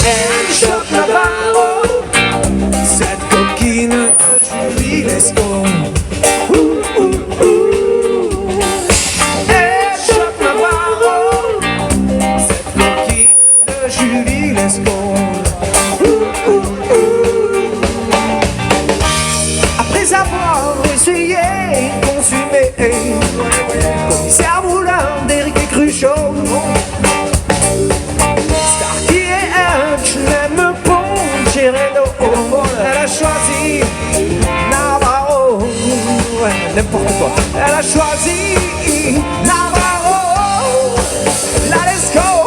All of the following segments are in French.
Elle chope Navarro, cette coquine Julie Lescaut. Elle chope Navarro, cette coquine de Julie Lescaut. Après avoir essayé de consumer Commissaire Moulin d'Éric et Cruchot, Starkey et Hutch, même Poncherello, elle a choisi Navarro, ouais, n'importe quoi. Elle a choisi Navarro, la Lescaut.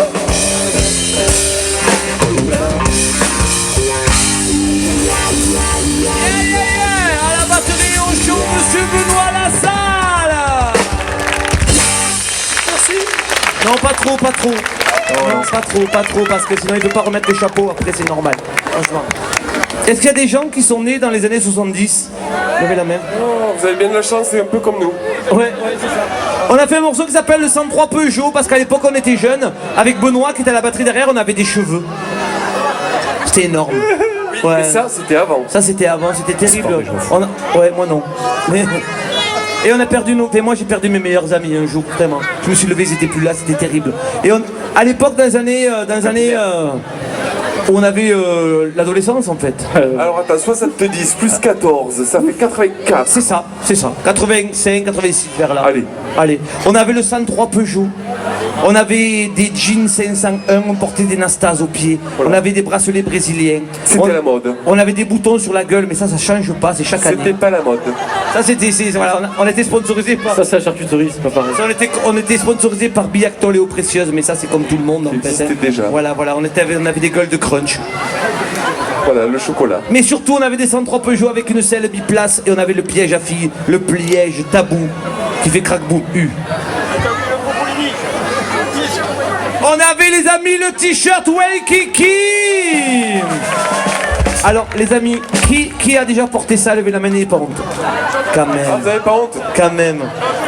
À la batterie au show, Monsieur Benoît Lassalle. Merci. Non, pas trop. Non, pas trop, parce que sinon il ne peut pas remettre le chapeau, après c'est normal, franchement. Est-ce qu'il y a des gens qui sont nés dans les années 70 ? Levez la main. Oh, vous avez bien de la chance, c'est un peu comme nous. Ouais, c'est ça. On a fait un morceau qui s'appelle le 103 Peugeot, parce qu'à l'époque on était jeunes, avec Benoît qui était à la batterie derrière, on avait des cheveux. C'était énorme. Oui, mais ça, c'était avant. Ça c'était avant, c'était terrible. Ouais, moi non. Et on a perdu nos... Et moi j'ai perdu mes meilleurs amis un jour, vraiment. Je me suis levé, ils étaient plus là, c'était terrible. Et à l'époque, dans les années où on avait l'adolescence en fait. Alors attends, 70 plus 14, ça fait 84. C'est ça. 85, 86 vers là. Allez. On avait le 103 Peugeot. On avait des jeans 501, on portait des Nastas aux pieds. Voilà. On avait des bracelets brésiliens. C'était la mode. On avait des boutons sur la gueule, mais ça change pas, c'est chaque année. C'était pas la mode. Ça voilà, on était sponsorisé par... Ça c'est la charcuterie, c'est pas pareil. Ça, on était sponsorisé par Biactol et Eau Précieuse, mais ça c'est comme tout le monde en fait. C'était déjà. Voilà, on avait des gueules de crunch. Voilà, le chocolat. Mais surtout on avait des 103 Peugeot avec une selle biplace et on avait le piège à filles, le piège tabou qui fait craque-boum U. On avait les amis le t-shirt Waikiki. Alors les amis, qui a déjà porté ça? Levez la main, n'ayez pas honte. Quand même. Ah, vous avez pas honte? Quand même.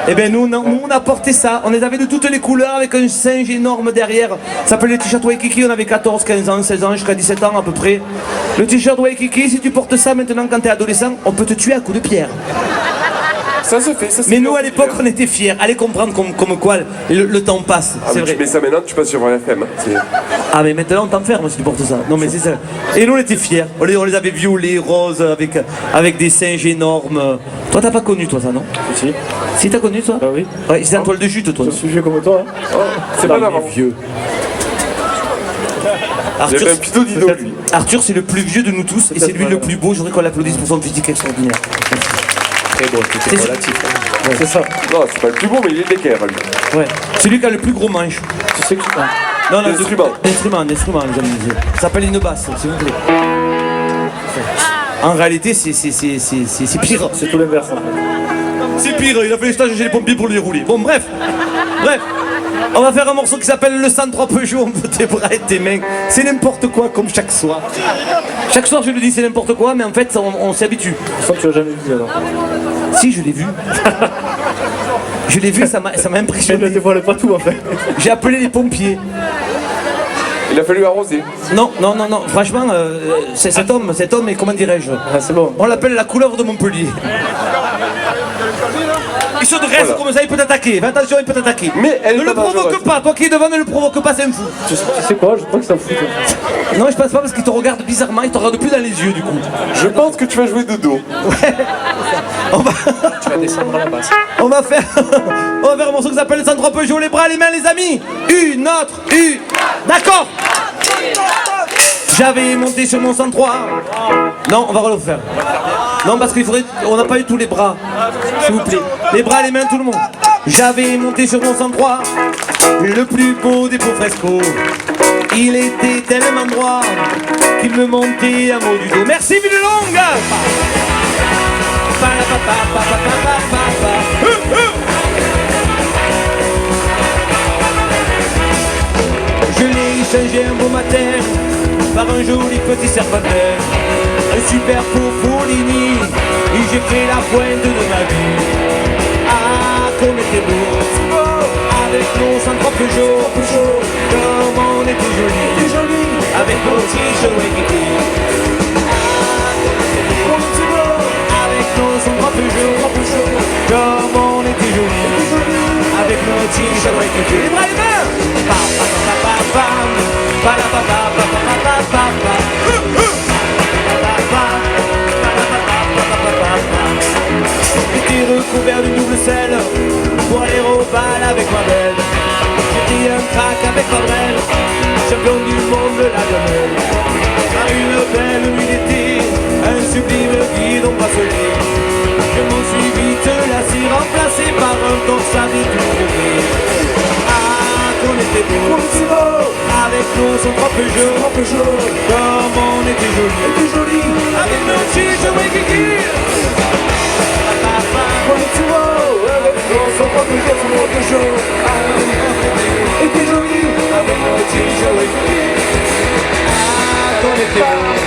Eh bien nous on a porté ça, on les avait de toutes les couleurs avec un singe énorme derrière. Ça s'appelait le t-shirt Waikiki, on avait 14, 15 ans, 16 ans, jusqu'à 17 ans à peu près. Le t-shirt Waikiki, si tu portes ça maintenant quand t'es adolescent, on peut te tuer à coups de pierre. Ça se fait, ça se fait. Mais nous à l'époque on était fiers, allez comprendre comme quoi le temps passe, ah, c'est vrai. Tu mets ça maintenant, tu passes sur FM. Ah mais maintenant on t'enferme si tu portes ça. Non mais c'est ça. Et nous on était fiers, on les avait violets, roses, avec des singes énormes. Toi t'as pas connu toi ça non? Si t'as connu toi? Bah oui. Ouais, c'est un toile de jute toi. Je suis vieux comme toi. Hein. Oh, c'est pas d'avant. Vieux. Arthur, un pitot d'ido, lui. Arthur c'est le plus vieux de nous tous et c'est lui le plus beau, je voudrais qu'on l'applaudisse pour son physique extraordinaire. Très bon, c'est relatif. Ouais. C'est ça. Non, c'est pas le plus beau, mais il est d'équerre, lui. Ouais. C'est lui qui a le plus gros manche. Tu sais que... Non, Instrument, les amis. Ça s'appelle une basse, s'il vous plaît. En réalité, c'est pire. C'est tout l'inverse. C'est pire, il a fait les stages chez les pompiers pour lui rouler. Bon, bref. On va faire un morceau qui s'appelle le 103 Peugeot, on peut tes bras et tes mains. C'est n'importe quoi, comme chaque soir. Chaque soir, je le dis, c'est n'importe quoi, mais en fait, on s'y habitue. Ça, tu l'as jamais vu, alors. Si, je l'ai vu. Je l'ai vu, ça m'a impressionné. Ne dévoile pas tout, en fait. J'ai appelé les pompiers. Il a fallu arroser. Non, franchement, cet homme est, comment dirais-je, c'est bon. On l'appelle la couleuvre de Montpellier. Il se dresse comme ça, il peut t'attaquer. Fais attention, il peut t'attaquer. Mais elle ne le provoque pas, toi qui es devant, ne le provoque pas, c'est un fou. Tu sais quoi, je crois que ça fout. Non, je pense pas parce qu'il te regarde bizarrement, il te regarde plus dans les yeux du coup. Je pense que tu vas jouer de dos. Ouais. Tu vas descendre à la basse. On va faire un morceau qui s'appelle le 103 Peugeot, les bras, les mains, les amis. Une autre. D'accord. J'avais monté sur mon 103. Non, on va refaire. Non, parce qu'il faudrait... On n'a pas eu tous les bras. S'il vous plaît. Les bras, les mains, tout le monde. J'avais monté sur mon 103, le plus beau des beaux frescos. Il était tellement droit qu'il me montait un mot du dos. Merci, Villelongue. Je l'ai changé un beau matin par un joli petit serpentin, un super Popolini, et j'ai fait la pointe de ma vie. Ah, comme était beau, avec nos 103 Peugeot, comme on était joli, avec nos J'étais recouvert d'une double selle pour aller au bal avec ma belle. J'ai pris un crack avec ma brelle, champion du monde de la gamelle. À une belle nuit d'été, un sublime guidon bracelet. Je m'en suis vite lassé, remplacé par un torsade et tout trouvé. Ah, qu'on était beau, avec nos son trois Peugeot, comme on était joli, avec nos chiches, oui, kiki. Et t'es joli avec mon petit joli. Ah, qu'on était beau.